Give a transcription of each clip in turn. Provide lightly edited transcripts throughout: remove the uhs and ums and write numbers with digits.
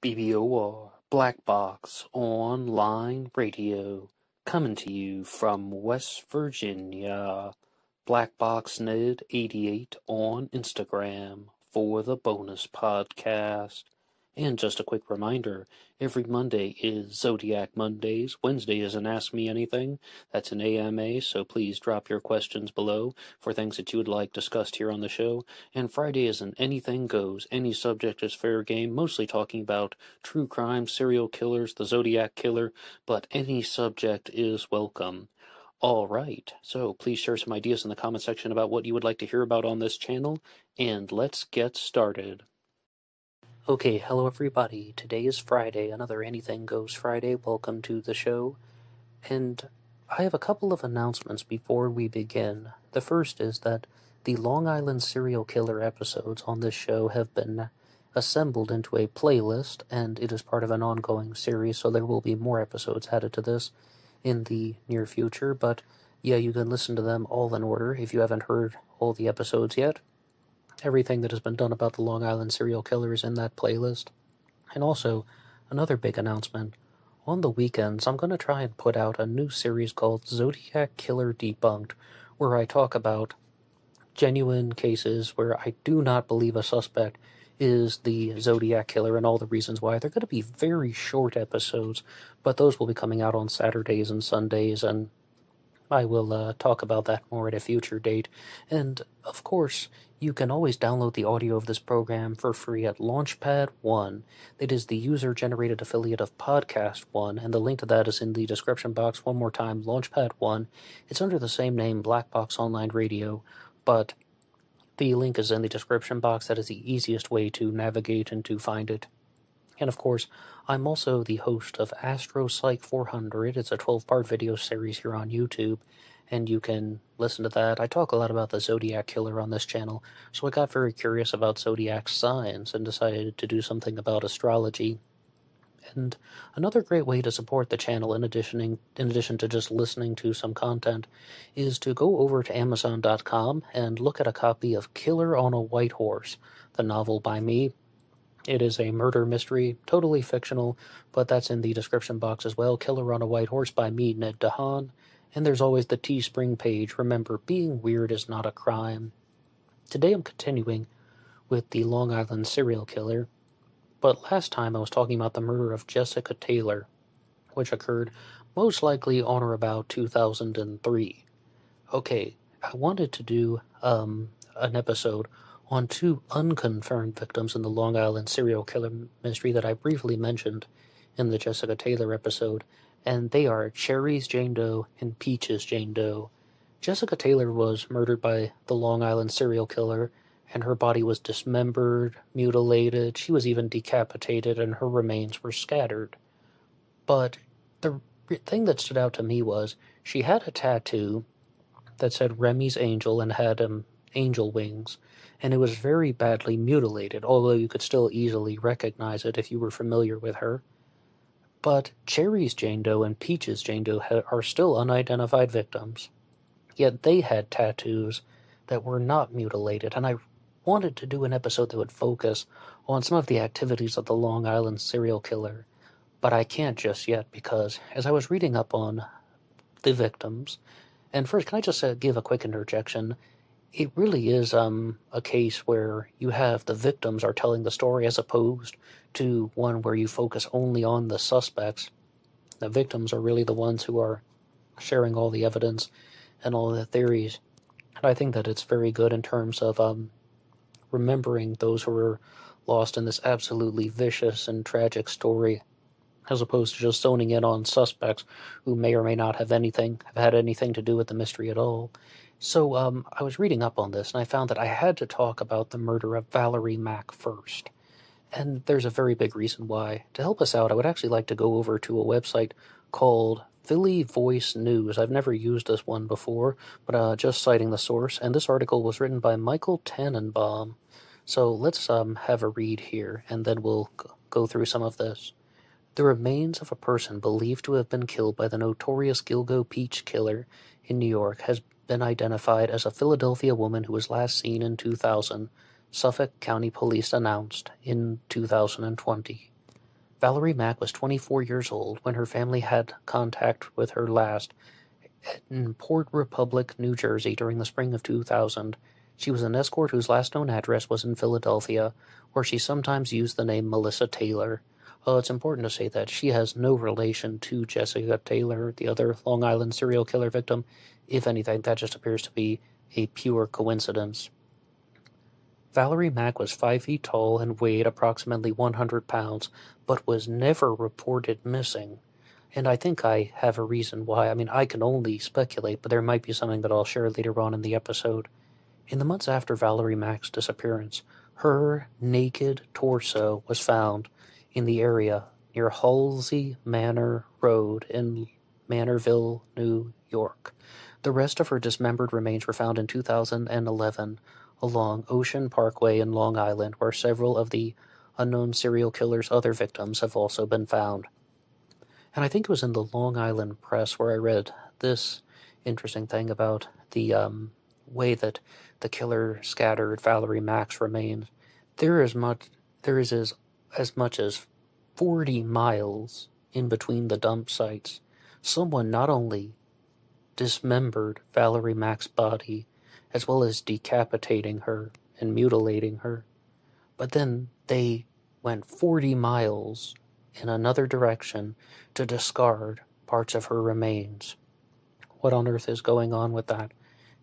BBOR Black Box Online Radio, coming to you from West Virginia. BlackBoxNed88 on Instagram for the bonus podcast. And just a quick reminder, every Monday is Zodiac Mondays. Wednesday is an Ask Me Anything. That's an AMA, so please drop your questions below for things that you would like discussed here on the show. And Friday is an Anything Goes. Any subject is fair game, mostly talking about true crime, serial killers, the Zodiac Killer, but any subject is welcome. Alright, so please share some ideas in the comment section about what you would like to hear about on this channel, and let's get started. Okay, hello everybody. Today is Friday, another Anything Goes Friday. Welcome to the show. And I have a couple of announcements before we begin. The first is that the Long Island serial killer episodes on this show have been assembled into a playlist, and it is part of an ongoing series, so there will be more episodes added to this in the near future. But yeah, you can listen to them all in order if you haven't heard all the episodes yet. Everything that has been done about the Long Island serial killer is in that playlist. And also, another big announcement. On the weekends, I'm going to try and put out a new series called Zodiac Killer Debunked, where I talk about genuine cases where I do not believe a suspect is the Zodiac Killer and all the reasons why. They're going to be very short episodes, but those will be coming out on Saturdays and Sundays, and I will talk about that more at a future date. And, of course, you can always download the audio of this program for free at LaunchPad 1. It is the user-generated affiliate of Podcast 1, and the link to that is in the description box. One more time, LaunchPad 1. It's under the same name, BlackBoxOnlineRadio, but the link is in the description box. That is the easiest way to navigate and to find it. And of course, I'm also the host of AstroPsych400. It's a 12-part video series here on YouTube, and you can listen to that. I talk a lot about the Zodiac Killer on this channel, so I got very curious about zodiac signs and decided to do something about astrology. And another great way to support the channel, in addition to just listening to some content, is to go over to Amazon.com and look at a copy of Killer on a White Horse, the novel by me. It is a murder mystery, totally fictional, but that's in the description box as well. Killer on a White Horse by me, Ned DeHaan. And there's always the TeeSpring page. Remember, being weird is not a crime. Today I'm continuing with the Long Island serial killer, but last time I was talking about the murder of Jessica Taylor, which occurred most likely on or about 2003. Okay, I wanted to do an episode on two unconfirmed victims in the Long Island serial killer mystery that I briefly mentioned in the Jessica Taylor episode, and they are Cherry's Jane Doe and Peach's Jane Doe. Jessica Taylor was murdered by the Long Island serial killer, and her body was dismembered, mutilated, she was even decapitated, and her remains were scattered. But the thing that stood out to me was she had a tattoo that said Remy's Angel and had angel wings, and it was very badly mutilated, although you could still easily recognize it if you were familiar with her. But Cherry's Jane Doe and Peach's Jane Doe are still unidentified victims, yet they had tattoos that were not mutilated, and I wanted to do an episode that would focus on some of the activities of the Long Island serial killer, but I can't just yet because as I was reading up on the victims, and first, can I just give a quick interjection? It really is a case where you have the victims are telling the story as opposed to one where you focus only on the suspects. The victims are really the ones who are sharing all the evidence and all the theories. And I think that it's very good in terms of remembering those who were lost in this absolutely vicious and tragic story, as opposed to just zoning in on suspects who may or may not have had anything to do with the mystery at all. So I was reading up on this, and I found that I had to talk about the murder of Valerie Mack first. And there's a very big reason why. To help us out, I would actually like to go over to a website called Philly Voice News. I've never used this one before, but just citing the source. And this article was written by Michael Tannenbaum. So let's have a read here, and then we'll go through some of this. The remains of a person believed to have been killed by the notorious Gilgo Peach killer in New York has been identified as a Philadelphia woman who was last seen in 2000, Suffolk County Police announced in 2020. Valerie Mack was 24 years old when her family had contact with her last in Port Republic, New Jersey during the spring of 2000. She was an escort whose last known address was in Philadelphia, where she sometimes used the name Melissa Taylor. It's important to say that she has no relation to Jessica Taylor, the other Long Island serial killer victim. If anything, that just appears to be a pure coincidence. Valerie Mack was 5 feet tall and weighed approximately 100 pounds, but was never reported missing. And I think I have a reason why. I mean, I can only speculate, but there might be something that I'll share later on in the episode. In the months after Valerie Mack's disappearance, her naked torso was found in the area near Halsey Manor Road in Manorville, New York. The rest of her dismembered remains were found in 2011 along Ocean Parkway in Long Island, where several of the unknown serial killer's other victims have also been found. And I think it was in the Long Island Press where I read this interesting thing about the way that the killer scattered Valerie Mack's remains. There is as much as 40 miles in between the dump sites. Someone not only dismembered Valerie Mack's body, as well as decapitating her and mutilating her, but then they went 40 miles in another direction to discard parts of her remains. What on earth is going on with that?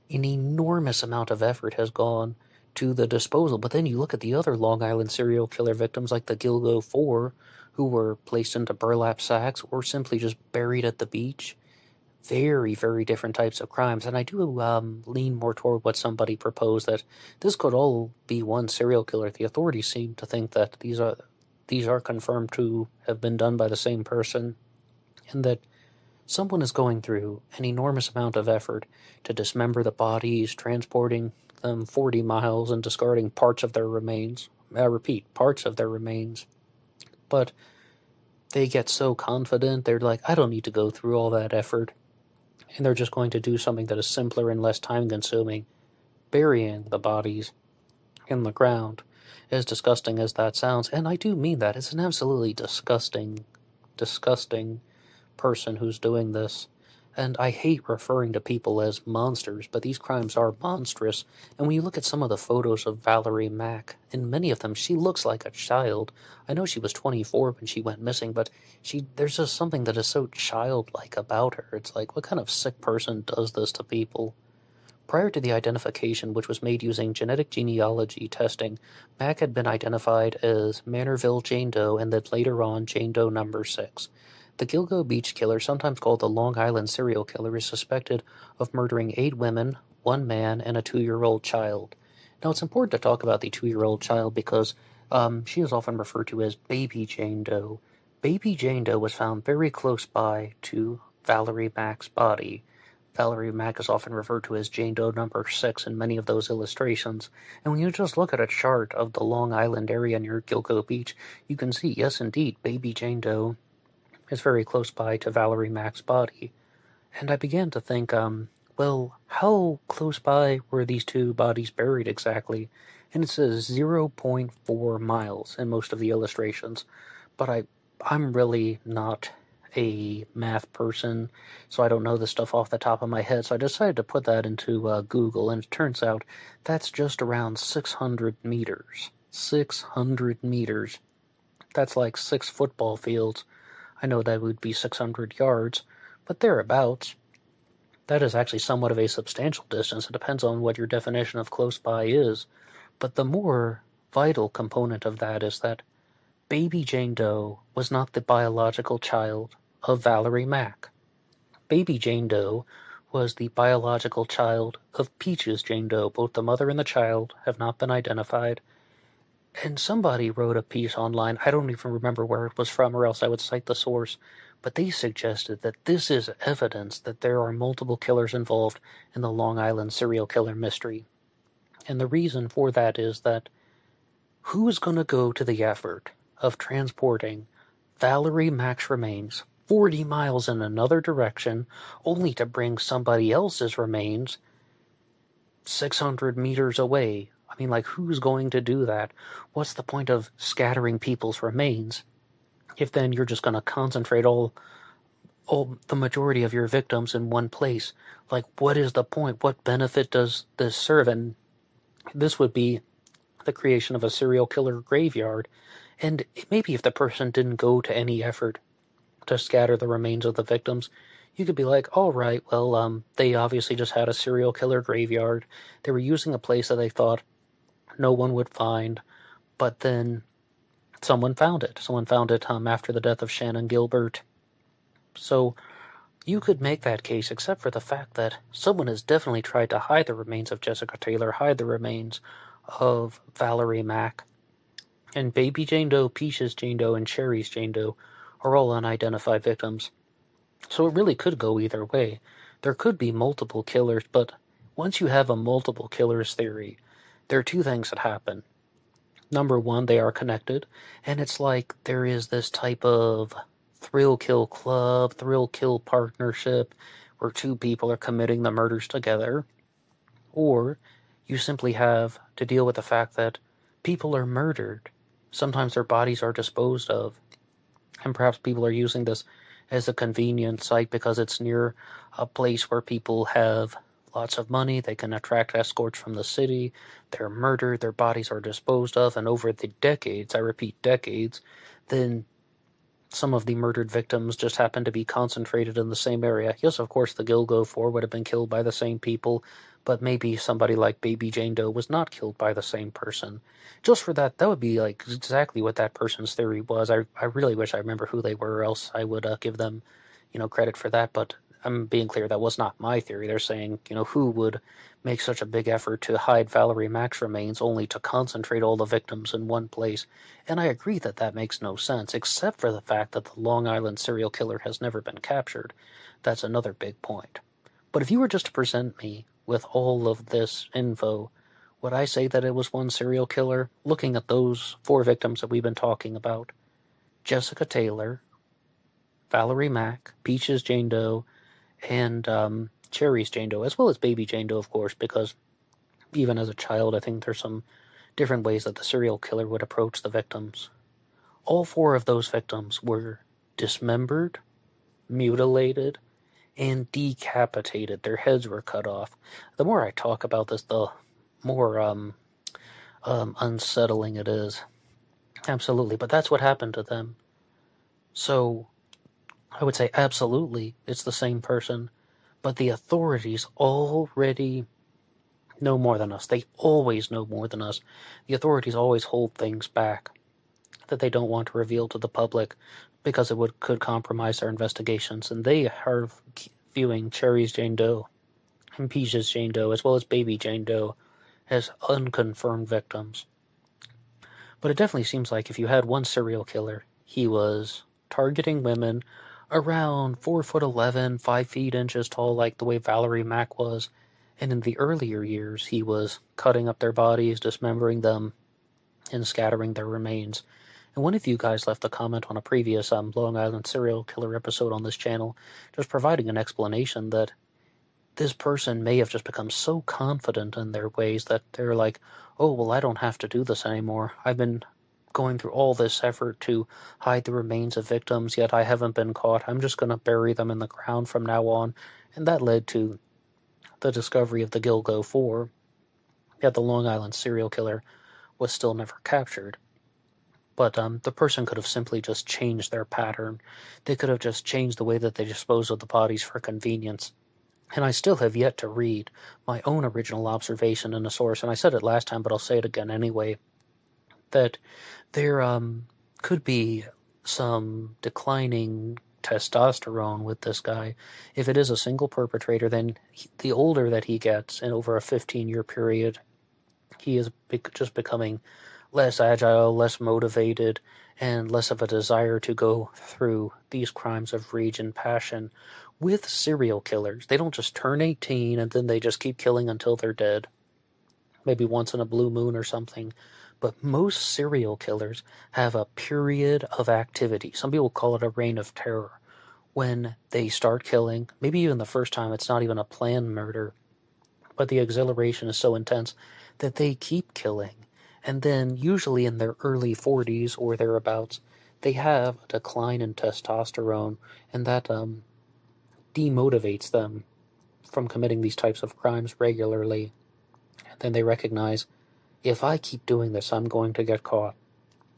An enormous amount of effort has gone to the disposal, but then you look at the other Long Island serial killer victims like the Gilgo Four, who were placed into burlap sacks or simply just buried at the beach. Very, very different types of crimes, and I do lean more toward what somebody proposed, that this could all be one serial killer. The authorities seem to think that these are confirmed to have been done by the same person, and that someone is going through an enormous amount of effort to dismember the bodies, transporting them 40 miles and discarding parts of their remains. I repeat, parts of their remains. But they get so confident, they're like, I don't need to go through all that effort. And they're just going to do something that is simpler and less time-consuming, burying the bodies in the ground. As disgusting as that sounds, and I do mean that, it's an absolutely disgusting person who's doing this. And I hate referring to people as monsters, but these crimes are monstrous. And when you look at some of the photos of Valerie Mack, in many of them, she looks like a child. I know she was 24 when she went missing, but there's just something that is so childlike about her. It's like, what kind of sick person does this to people? Prior to the identification, which was made using genetic genealogy testing, Mack had been identified as Manorville Jane Doe and then later on Jane Doe number 6. The Gilgo Beach killer, sometimes called the Long Island serial killer, is suspected of murdering 8 women, 1 man, and a 2-year-old child. Now, it's important to talk about the 2-year-old child because she is often referred to as Baby Jane Doe. Baby Jane Doe was found very close by to Valerie Mack's body. Valerie Mack is often referred to as Jane Doe number 6 in many of those illustrations. And when you just look at a chart of the Long Island area near Gilgo Beach, you can see, yes, indeed, Baby Jane Doe is very close by to Valerie Mack's body. And I began to think, well, how close by were these two bodies buried exactly? And it says 0.4 miles in most of the illustrations. But I'm really not a math person, so I don't know this stuff off the top of my head, so I decided to put that into Google, and it turns out that's just around 600 meters. 600 meters. That's like 6 football fields. I know that would be 600 yards, but thereabouts. That is actually somewhat of a substantial distance. It depends on what your definition of close by is. But the more vital component of that is that Baby Jane Doe was not the biological child of Valerie Mack. Baby Jane Doe was the biological child of Peaches Jane Doe. Both the mother and the child have not been identified. And somebody wrote a piece online, I don't even remember where it was from, or else I would cite the source, but they suggested that this is evidence that there are multiple killers involved in the Long Island serial killer mystery. And the reason for that is that who is going to go to the effort of transporting Valerie Mack's remains 40 miles in another direction, only to bring somebody else's remains 600 meters away? I mean, like, who's going to do that? What's the point of scattering people's remains if then you're just going to concentrate all the majority of your victims in one place. Like, what is the point? What benefit does this serve? And this would be the creation of a serial killer graveyard. And maybe if the person didn't go to any effort to scatter the remains of the victims, you could be like, all right, well, they obviously just had a serial killer graveyard. They were using a place that they thought no one would find, but then someone found it. Someone found it after the death of Shannon Gilbert. So you could make that case, except for the fact that someone has definitely tried to hide the remains of Jessica Taylor, hide the remains of Valerie Mack. And Baby Jane Doe, Peaches Jane Doe, and Cherry's Jane Doe are all unidentified victims. So it really could go either way. There could be multiple killers, but once you have a multiple killers theory, there are two things that happen. Number one, they are connected, and it's like there is this type of thrill kill club, thrill kill partnership, where two people are committing the murders together. Or you simply have to deal with the fact that people are murdered. Sometimes their bodies are disposed of, and perhaps people are using this as a convenient site because it's near a place where people have lots of money, they can attract escorts from the city, they're murdered, their bodies are disposed of, and over the decades, I repeat decades, then some of the murdered victims just happen to be concentrated in the same area. Yes, of course, the Gilgo 4 would have been killed by the same people, but maybe somebody like Baby Jane Doe was not killed by the same person. Just for that, that would be like exactly what that person's theory was. I really wish I remember who they were, or else I would give them, credit for that, but I'm being clear, that was not my theory. They're saying, who would make such a big effort to hide Valerie Mack's remains only to concentrate all the victims in one place? And I agree that that makes no sense, except for the fact that the Long Island serial killer has never been captured. That's another big point. But if you were just to present me with all of this info, would I say that it was one serial killer? Looking at those 4 victims that we've been talking about: Jessica Taylor, Valerie Mack, Peaches Jane Doe, and Cherry's Jane Doe, as well as Baby Jane Doe, of course, because even as a child, I think there's some different ways that the serial killer would approach the victims. All 4 of those victims were dismembered, mutilated, and decapitated. Their heads were cut off. The more I talk about this, the more unsettling it is. Absolutely, but that's what happened to them. So I would say absolutely it's the same person, but the authorities already know more than us. They always know more than us. The authorities always hold things back that they don't want to reveal to the public because it could compromise their investigations, and they are viewing Cherry's Jane Doe and Peaches Jane Doe, as well as Baby Jane Doe, as unconfirmed victims. But it definitely seems like if you had one serial killer, he was targeting women around 4'11", 5 feet inches tall, like the way Valerie Mack was, and in the earlier years, he was cutting up their bodies, dismembering them, and scattering their remains. And one of you guys left a comment on a previous Long Island serial killer episode on this channel, just providing an explanation that this person may have just become so confident in their ways that they're like, oh, well, I don't have to do this anymore. I've been going through all this effort to hide the remains of victims, yet I haven't been caught. I'm just going to bury them in the ground from now on. And that led to the discovery of the Gilgo 4, yet the Long Island serial killer was still never captured. But the person could have simply just changed their pattern. They could have just changed the way that they dispose of the bodies for convenience. And I still have yet to read my own original observation in a source, and I said it last time, but I'll say it again anyway, that there could be some declining testosterone with this guy. If it is a single perpetrator, then the older that he gets, and over a 15-year period, he is just becoming less agile, less motivated, and less of a desire to go through these crimes of rage and passion. With serial killers, they don't just turn 18 and then they just keep killing until they're dead. Maybe once in a blue moon or something. But most serial killers have a period of activity. Some people call it a reign of terror. When they start killing, maybe even the first time it's not even a planned murder, but the exhilaration is so intense that they keep killing. And then, usually in their early 40s or thereabouts, they have a decline in testosterone, and that demotivates them from committing these types of crimes regularly. And then they recognize, if I keep doing this, I'm going to get caught.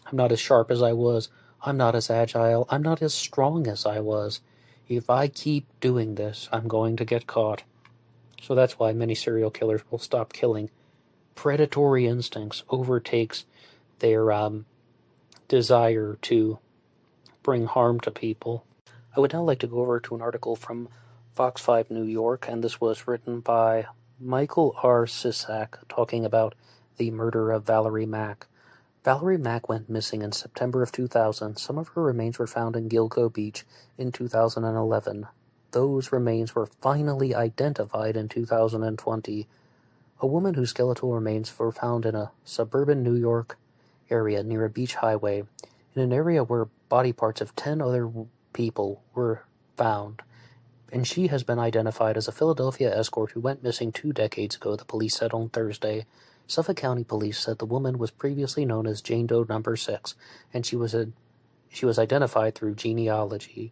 I'm not as sharp as I was. I'm not as agile. I'm not as strong as I was. If I keep doing this, I'm going to get caught. So that's why many serial killers will stop killing. Predatory instincts overtakes their desire to bring harm to people. I would now like to go over to an article from Fox 5 New York, and this was written by Michael R. Sisak, talking about the murder of Valerie Mack. Valerie Mack went missing in September of 2000. Some of her remains were found in Gilgo Beach in 2011. Those remains were finally identified in 2020. A woman whose skeletal remains were found in a suburban New York area near a beach highway, in an area where body parts of 10 other people were found, and she has been identified as a Philadelphia escort who went missing 2 decades ago, the police said on Thursday. Suffolk County Police said the woman was previously known as Jane Doe Number 6, and she was identified through genealogy.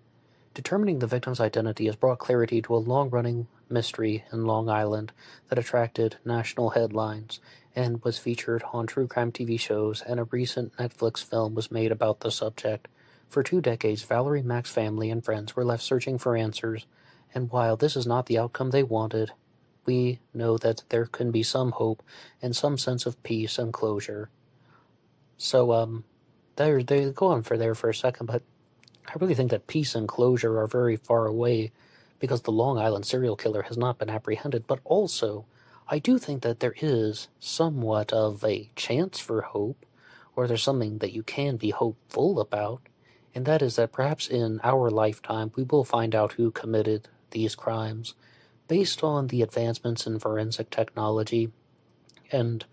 Determining the victim's identity has brought clarity to a long-running mystery in Long Island that attracted national headlines and was featured on true crime TV shows, and a recent Netflix film was made about the subject. For 2 decades, Valerie Mack's family and friends were left searching for answers, and while this is not the outcome they wanted, we know that there can be some hope and some sense of peace and closure. So, they go on for a second, but I really think that peace and closure are very far away because the Long Island serial killer has not been apprehended, but also I do think that there is somewhat of a chance for hope, or there's something that you can be hopeful about, and that is that perhaps in our lifetime we will find out who committed these crimes based on the advancements in forensic technology, and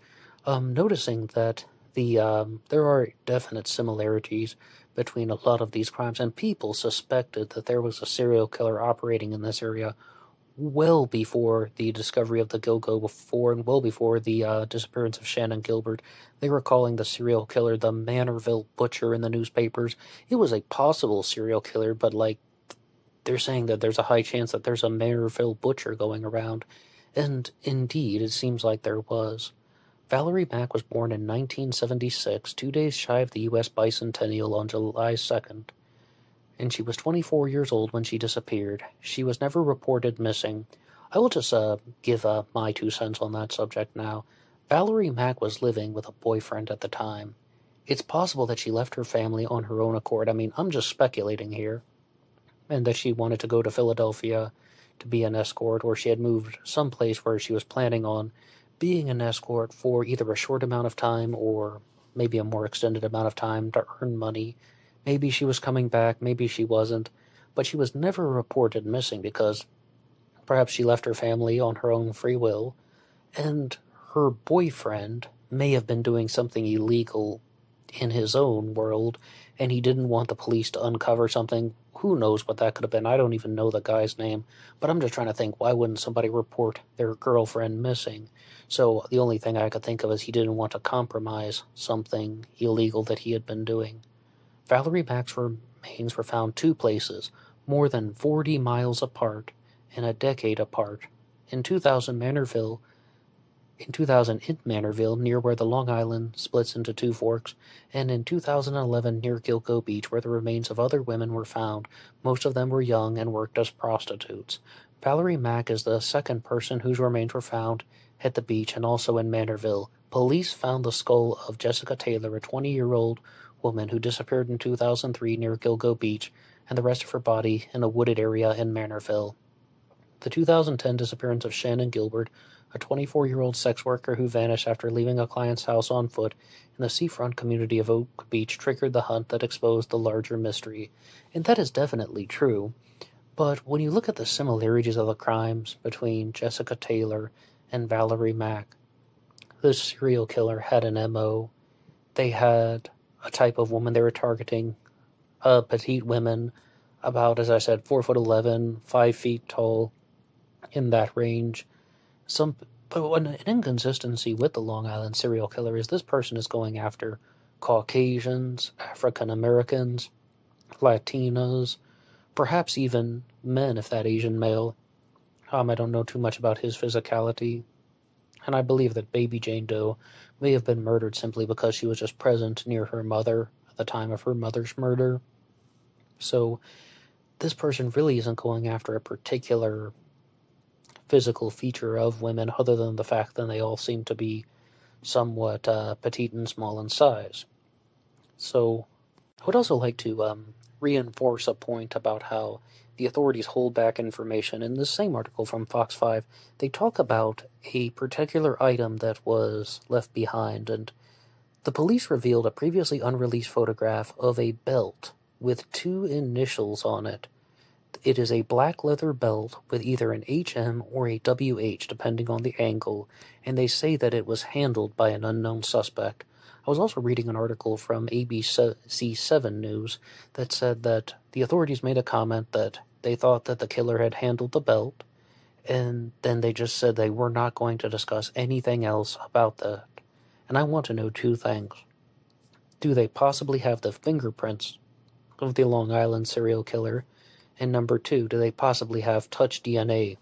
noticing that there are definite similarities between a lot of these crimes, and people suspected that there was a serial killer operating in this area well before the discovery of the Gilgo, and well before the disappearance of Shannon Gilbert. They were calling the serial killer the Manorville Butcher in the newspapers. It was a possible serial killer, but they're saying that there's a high chance that there's a Manorville Butcher going around, and indeed, it seems like there was. Valerie Mack was born in 1976, 2 days shy of the U.S. bicentennial on July 2nd, and she was 24 years old when she disappeared. She was never reported missing. I will just give my 2 cents on that subject now. Valerie Mack was living with a boyfriend at the time. It's possible that she left her family on her own accord. I mean, I'm just speculating here. And that she wanted to go to Philadelphia to be an escort, or she had moved someplace where she was planning on being an escort for either a short amount of time or maybe a more extended amount of time to earn money. Maybe she was coming back, maybe she wasn't, but she was never reported missing because perhaps she left her family on her own free will, and her boyfriend may have been doing something illegal in his own world, and he didn't want the police to uncover something. Who knows what that could have been? I don't even know the guy's name, but I'm just trying to think, why wouldn't somebody report their girlfriend missing? So the only thing I could think of is he didn't want to compromise something illegal that he had been doing. Valerie Mack's remains were found 2 places, more than 40 miles apart, and a decade apart. In 2000 in Manorville, near where the Long Island splits into 2 forks, and in 2011 near Gilgo Beach, where the remains of other women were found. Most of them were young and worked as prostitutes. Valerie Mack is the second person whose remains were found at the beach and also in Manorville. Police found the skull of Jessica Taylor, a 20-year-old woman who disappeared in 2003 near Gilgo Beach, and the rest of her body in a wooded area in Manorville. The 2010 disappearance of Shannon Gilbert, a 24-year-old sex worker who vanished after leaving a client's house on foot in the seafront community of Oak Beach, triggered the hunt that exposed the larger mystery. And that is definitely true. But when you look at the similarities of the crimes between Jessica Taylor and Valerie Mack, this serial killer had an MO. They had a type of woman they were targeting, petite women, about, as I said, 4'11", 5 feet tall, in that range. But an inconsistency with the Long Island serial killer is this person is going after Caucasians, African Americans, Latinos, perhaps even men if that Asian male. I don't know too much about his physicality, and I believe that baby Jane Doe may have been murdered simply because she was just present near her mother at the time of her mother's murder. So this person really isn't going after a particular physical feature of women other than the fact that they all seem to be somewhat petite and small in size. So I would also like to reinforce a point about how the authorities hold back information. In the same article from Fox 5, they talk about a particular item that was left behind, and the police revealed a previously unreleased photograph of a belt with 2 initials on it. It is a black leather belt with either an HM or a WH, depending on the angle, and they say that it was handled by an unknown suspect. I was also reading an article from ABC7 News that said that the authorities made a comment that they thought that the killer had handled the belt, and then they just said they were not going to discuss anything else about that. And I want to know 2 things. Do they possibly have the fingerprints of the Long Island serial killer? And number 2, do they possibly have touch DNA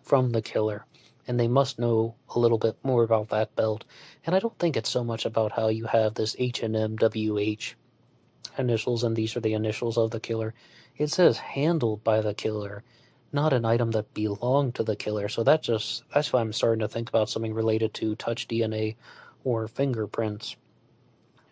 from the killer? And they must know a little bit more about that belt. And I don't think it's so much about how you have this H&M WH initials, and these are the initials of the killer. It says handled by the killer, not an item that belonged to the killer. So that's why I'm starting to think about something related to touch DNA or fingerprints.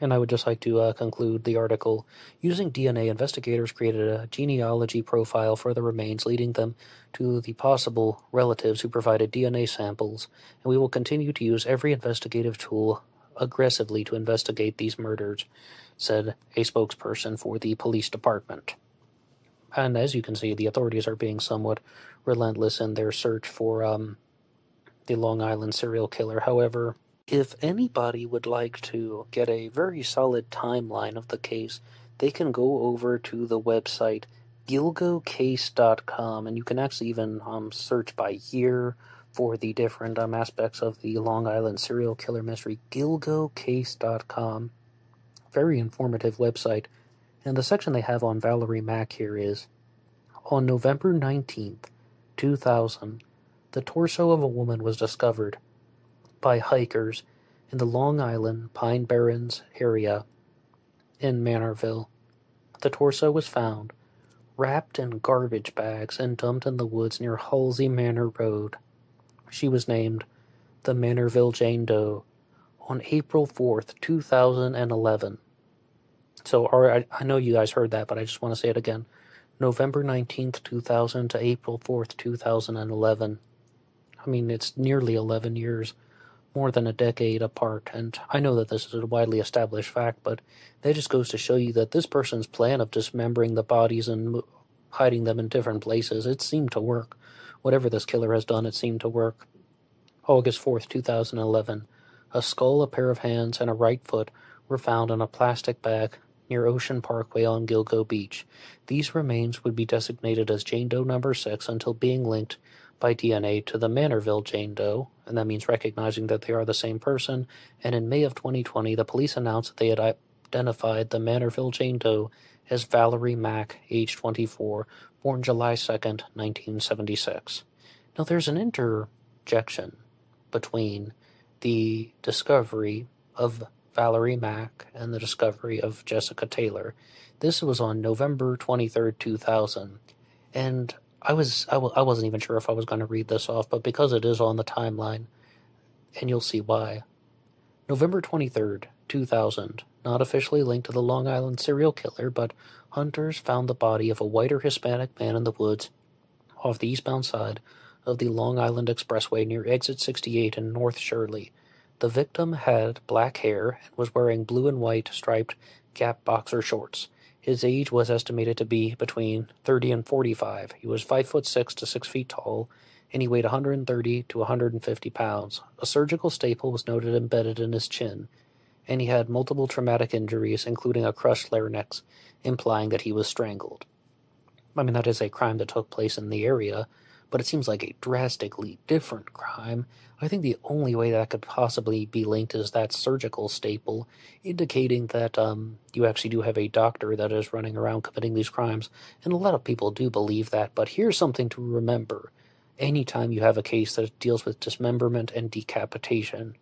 And I would just like to conclude the article. Using DNA, investigators created a genealogy profile for the remains, leading them to the possible relatives who provided DNA samples, and we will continue to use every investigative tool aggressively to investigate these murders, said a spokesperson for the police department. And as you can see, the authorities are being somewhat relentless in their search for the Long Island serial killer. However, if anybody would like to get a very solid timeline of the case, they can go over to the website gilgocase.com, and you can actually even search by year for the different aspects of the Long Island serial killer mystery. gilgocase.com. Very informative website. And the section they have on Valerie Mack here is, on November 19th, 2000, the torso of a woman was discovered by hikers in the Long Island Pine Barrens area in Manorville. The torso was found wrapped in garbage bags and dumped in the woods near Halsey Manor Road. She was named the Manorville Jane Doe on April 4th, 2011. So I know you guys heard that, but I just want to say it again. November 19th, 2000 to April 4th, 2011. I mean, it's nearly 11 years, more than a decade apart, and I know that this is a widely established fact, but that just goes to show you that this person's plan of dismembering the bodies and hiding them in different places, it seemed to work. Whatever this killer has done, it seemed to work. August 4th, 2011. A skull, a pair of hands, and a right foot were found in a plastic bag near Ocean Parkway on Gilgo Beach. These remains would be designated as Jane Doe number 6 until being linked by DNA to the Manorville Jane Doe, and that means recognizing that they are the same person, and in May of 2020, the police announced that they had identified the Manorville Jane Doe as Valerie Mack, age 24, born July 2nd, 1976. Now, there's an interjection between the discovery of Valerie Mack and the discovery of Jessica Taylor. This was on November 23rd, 2000, and I wasn't even sure if I was going to read this off, but because it is on the timeline, and you'll see why. November 23rd, 2000, not officially linked to the Long Island serial killer, but hunters found the body of a white or Hispanic man in the woods off the eastbound side of the Long Island Expressway near Exit 68 in North Shirley. The victim had black hair and was wearing blue and white striped Gap boxer shorts. His age was estimated to be between 30 and 45. He was 5'6" to 6 feet tall, and he weighed 130 to 150 pounds. A surgical staple was noted embedded in his chin, and he had multiple traumatic injuries, including a crushed larynx, implying that he was strangled. I mean, that is a crime that took place in the area, but it seems like a drastically different crime. I think the only way that could possibly be linked is that surgical staple, indicating that you actually do have a doctor that is running around committing these crimes, and a lot of people do believe that, but here's something to remember. Anytime you have a case that deals with dismemberment and decapitation,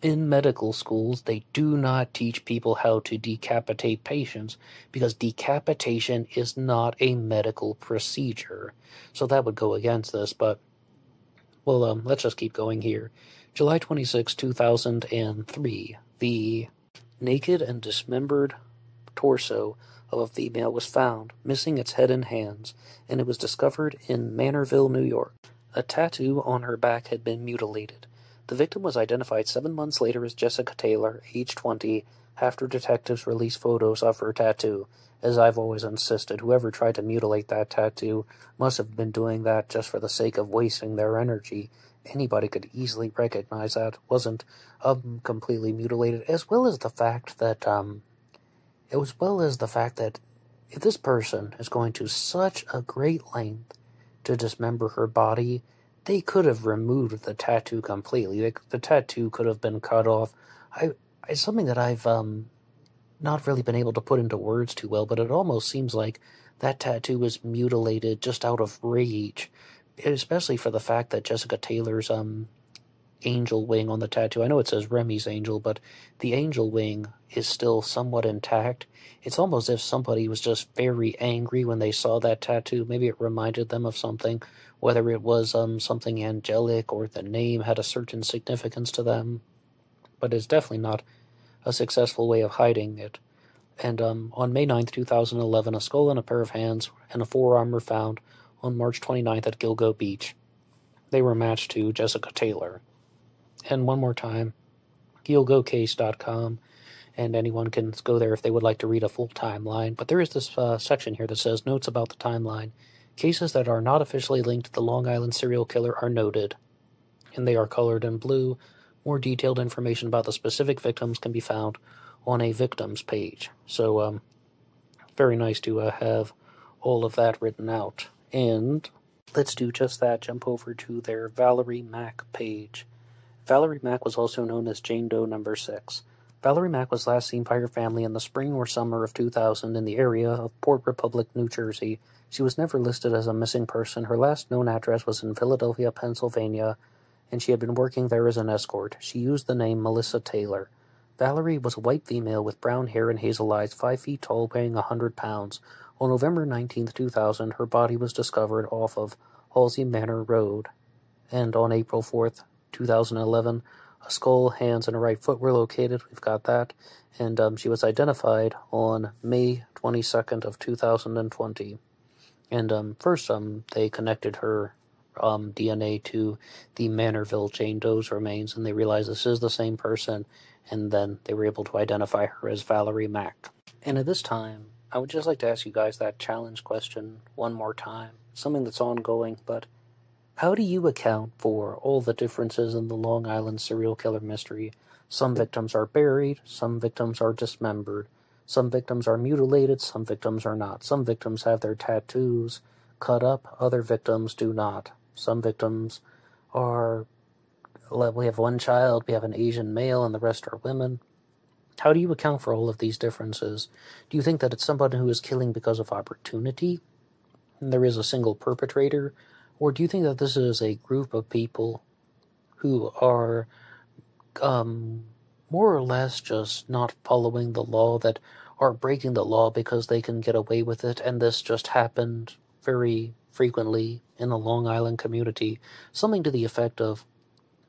in medical schools, they do not teach people how to decapitate patients because decapitation is not a medical procedure. So that would go against this, but, well, let's just keep going here. July 26, 2003, the naked and dismembered torso of a female was found, missing its head and hands, and it was discovered in Manorville, New York. A tattoo on her back had been mutilated. The victim was identified 7 months later as Jessica Taylor, age 20, after detectives released photos of her tattoo. As I've always insisted, whoever tried to mutilate that tattoo must have been doing that just for the sake of wasting their energy. Anybody could easily recognize that wasn't completely mutilated, as well as the fact that if this person is going to such a great length to dismember her body, they could have removed the tattoo completely. The tattoo could have been cut off. It's something that I've not really been able to put into words too well, but it almost seems like that tattoo was mutilated just out of rage, especially for the fact that Jessica Taylor's angel wing on the tattoo, I know it says Remy's angel, but the angel wing is still somewhat intact. It's almost as if somebody was just very angry when they saw that tattoo. Maybe it reminded them of something, whether it was something angelic or the name had a certain significance to them. But it's definitely not a successful way of hiding it. And on May 9th, 2011, a skull and a pair of hands and a forearm were found on March 29th at Gilgo Beach. They were matched to Jessica Taylor. And one more time, GilgoCase.com, and anyone can go there if they would like to read a full timeline. But there is this section here that says, notes about the timeline. Cases that are not officially linked to the Long Island serial killer are noted, and they are colored in blue. More detailed information about the specific victims can be found on a victims page. So, very nice to have all of that written out. And let's do just that, jump over to their Valerie Mack page. Valerie Mack was also known as Jane Doe No. 6. Valerie Mack was last seen by her family in the spring or summer of 2000 in the area of Port Republic, New Jersey. She was never listed as a missing person. Her last known address was in Philadelphia, Pennsylvania, and she had been working there as an escort. She used the name Melissa Taylor. Valerie was a white female with brown hair and hazel eyes, 5 feet tall, weighing 100 pounds. On November 19, 2000, her body was discovered off of Halsey Manor Road. And on April 4th, 2011, a skull, hands, and a right foot were located. We've got that. And she was identified on May 22nd of 2020. And first, they connected her DNA to the Manorville Jane Doe's remains, and they realized this is the same person, and then they were able to identify her as Valerie Mack. And at this time, I would just like to ask you guys that challenge question one more time. Something that's ongoing, but how do you account for all the differences in the Long Island serial killer mystery? Some victims are buried, some victims are dismembered, some victims are mutilated, some victims are not. Some victims have their tattoos cut up, other victims do not. Some victims are, we have one child, we have an Asian male, and the rest are women. How do you account for all of these differences? Do you think that it's somebody who is killing because of opportunity, and there is a single perpetrator? Or do you think that this is a group of people who are more or less just not following the law, that are breaking the law because they can get away with it, and this just happened very frequently in the Long Island community? Something to the effect of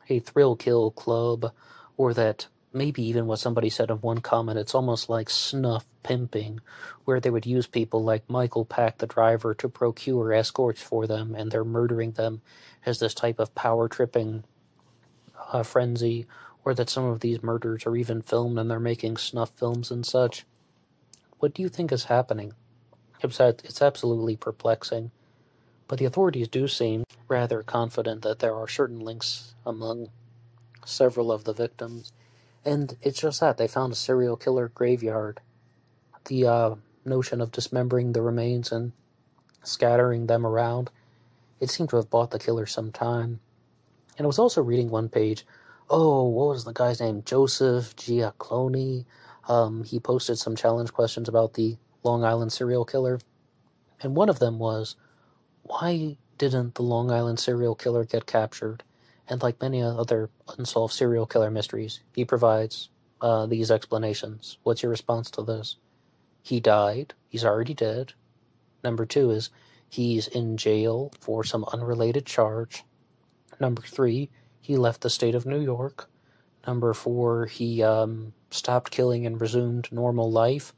a thrill kill club, or that maybe even what somebody said in one comment, it's almost like snuff pimping, where they would use people like Michael Pack, the driver, to procure escorts for them, and they're murdering them as this type of power-tripping frenzy, or that some of these murders are even filmed and they're making snuff films and such. What do you think is happening? It's absolutely perplexing, but the authorities do seem rather confident that there are certain links among several of the victims. And it's just that, they found a serial killer graveyard. The notion of dismembering the remains and scattering them around it seemed to have bought the killer some time. And I was also reading one page, what was the guy's name? Joseph Giaclone. He posted some challenge questions about the Long Island serial killer. And one of them was, why didn't the Long Island serial killer get captured? And like many other unsolved serial killer mysteries, he provides these explanations. What's your response to this? He died. He's already dead. Number 2 is, he's in jail for some unrelated charge. Number 3, he left the state of New York. Number 4, he stopped killing and resumed normal life.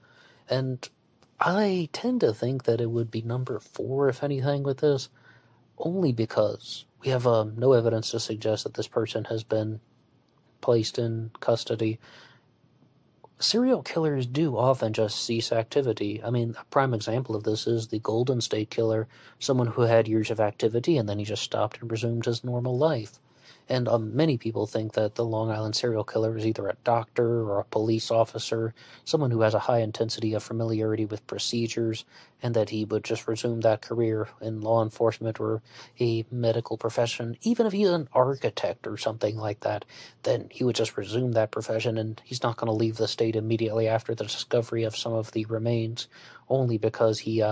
And I tend to think that it would be number 4, if anything, with this, only because we have no evidence to suggest that this person has been placed in custody. Serial killers do often just cease activity. I mean, a prime example of this is the Golden State Killer, someone who had years of activity and then he just stopped and resumed his normal life. And many people think that the Long Island serial killer is either a doctor or a police officer, someone who has a high intensity of familiarity with procedures, and that he would just resume that career in law enforcement or a medical profession. Even if he's an architect or something like that, then he would just resume that profession, and he's not going to leave the state immediately after the discovery of some of the remains, only because he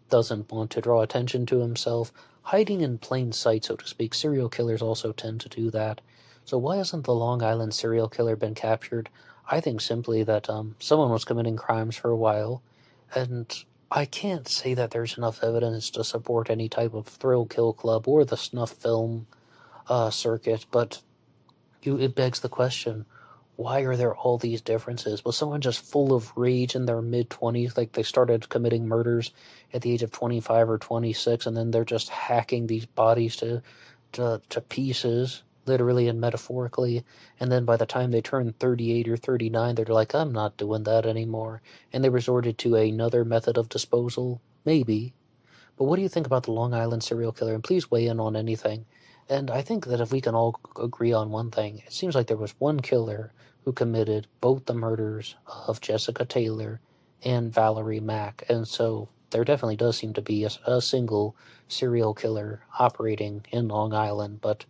doesn't want to draw attention to himself. Hiding in plain sight, so to speak. Serial killers also tend to do that. So why hasn't the Long Island serial killer been captured? I think simply that someone was committing crimes for a while, and I can't say that there's enough evidence to support any type of thrill kill club or the snuff film circuit, but it begs the question, why are there all these differences? Was someone just full of rage in their mid-20s, like they started committing murders at the age of 25 or 26, and then they're just hacking these bodies to pieces, literally and metaphorically, and then by the time they turn 38 or 39, they're like, I'm not doing that anymore, and they resorted to another method of disposal? Maybe. But what do you think about the Long Island serial killer? And please weigh in on anything. And I think that if we can all agree on one thing, it seems like there was one killer who committed both the murders of Jessica Taylor and Valerie Mack. And so there definitely does seem to be a single serial killer operating in Long Island. But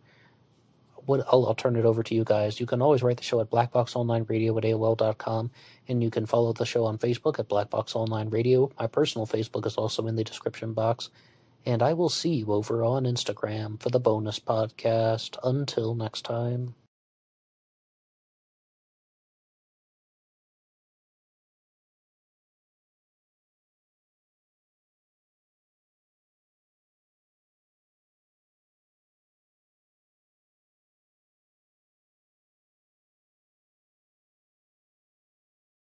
I'll turn it over to you guys. You can always write the show at BlackBoxOnlineRadio@AOL.com, and you can follow the show on Facebook at BlackBoxOnlineRadio. My personal Facebook is also in the description box. And I will see you over on Instagram for the bonus podcast. Until next time.